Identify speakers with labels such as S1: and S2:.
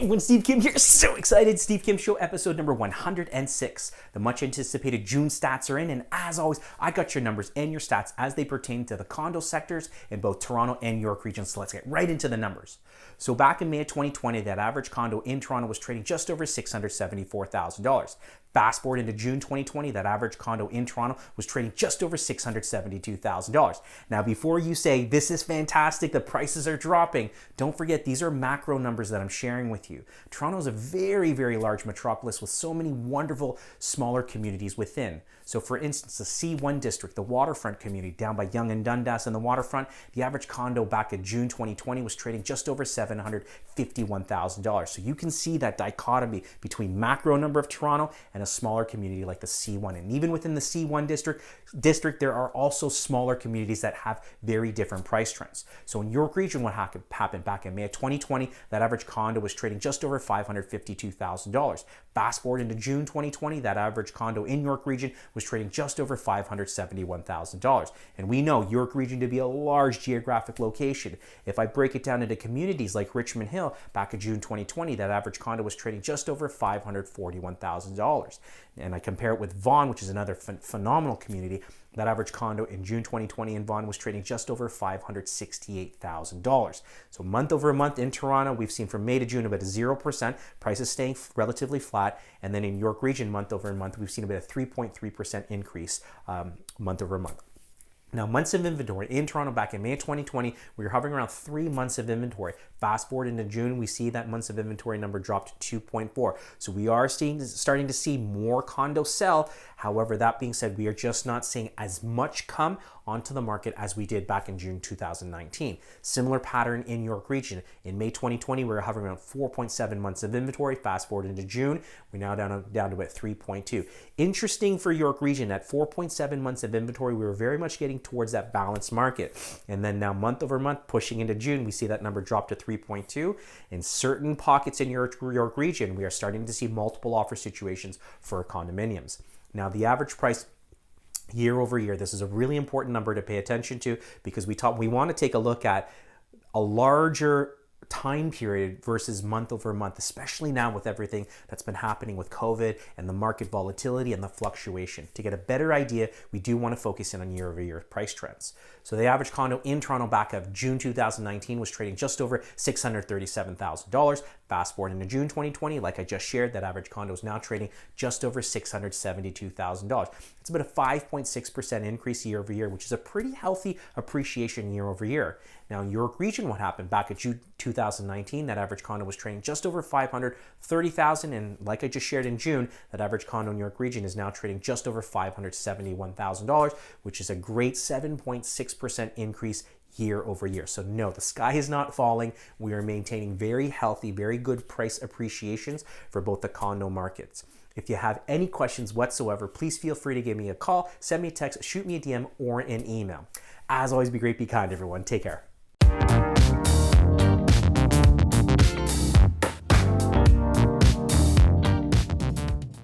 S1: everyone, Steve Kim here. So excited. Steve Kim Show episode number 106. The much anticipated June stats are in, and as always, I got your numbers and your stats as they pertain to the condo sectors in both Toronto and York regions. So let's get right into the numbers. So back in May of 2020, that average condo in Toronto was trading just over $674,000. Fast forward into June 2020, that average condo in Toronto was trading just over $672,000. Now, before you say, this is fantastic, the prices are dropping, don't forget, these are macro numbers that I'm sharing with you. Toronto is a very, very large metropolis with so many wonderful smaller communities within. So for instance, the C1 district, the waterfront community down by Yonge and Dundas and the waterfront, the average condo back in June 2020 was trading just over $751,000. So you can see that dichotomy between macro number of Toronto and a smaller community like the C1. And even within the C1 district, there are also smaller communities that have very different price trends. So in York region, what happened back in May of 2020, that average condo was trading just over $552,000. Fast forward into June 2020, that average condo in York region was trading just over $571,000. And we know York region to be a large geographic location. If I break it down into communities like Richmond Hill, back in June 2020, that average condo was trading just over $541,000. And I compare it with Vaughan, which is another phenomenal community. That average condo in June 2020 in Vaughan was trading just over $568,000. So month over month in Toronto, we've seen from May to June about a 0%, prices staying relatively flat. And then in York region, month over month, we've seen about a 3.3% increase month over month. Now, months of inventory in Toronto back in May of 2020, we were hovering around 3 months of inventory. Fast forward into June, we see that months of inventory number dropped to 2.4. So we are starting to see more condos sell. However, that being said, we are just not seeing as much come onto the market as we did back in June 2019. Similar pattern in York region. In May 2020, we were hovering around 4.7 months of inventory. Fast forward into June, we're now down to about 3.2. Interesting for York region, at 4.7 months of inventory, we were very much getting towards that balanced market. And then now month over month, pushing into June, we see that number drop to 3.2. In certain pockets in York region, we are starting to see multiple offer situations for condominiums. Now, the average price year over year, this is a really important number to pay attention to, because we want to take a look at a larger time period versus month over month, especially now with everything that's been happening with COVID and the market volatility and the fluctuation. To get a better idea, we do want to focus in on year over year price trends. So the average condo in Toronto back of June 2019 was trading just over $637,000. Fast forward into June 2020, like I just shared, that average condo is now trading just over $672,000. It's about a 5.6% increase year over year, which is a pretty healthy appreciation year over year. Now, in York region, what happened back at June 2019, that average condo was trading just over $530,000, and like I just shared in June, that average condo in York region is now trading just over $571,000, which is a great 7.6% increase year over year. So no, the sky is not falling. We are maintaining very healthy, very good price appreciations for both the condo markets. If you have any questions whatsoever, please feel free to give me a call, send me a text, shoot me a DM, or an email. As always, be great, be kind, everyone. Take care.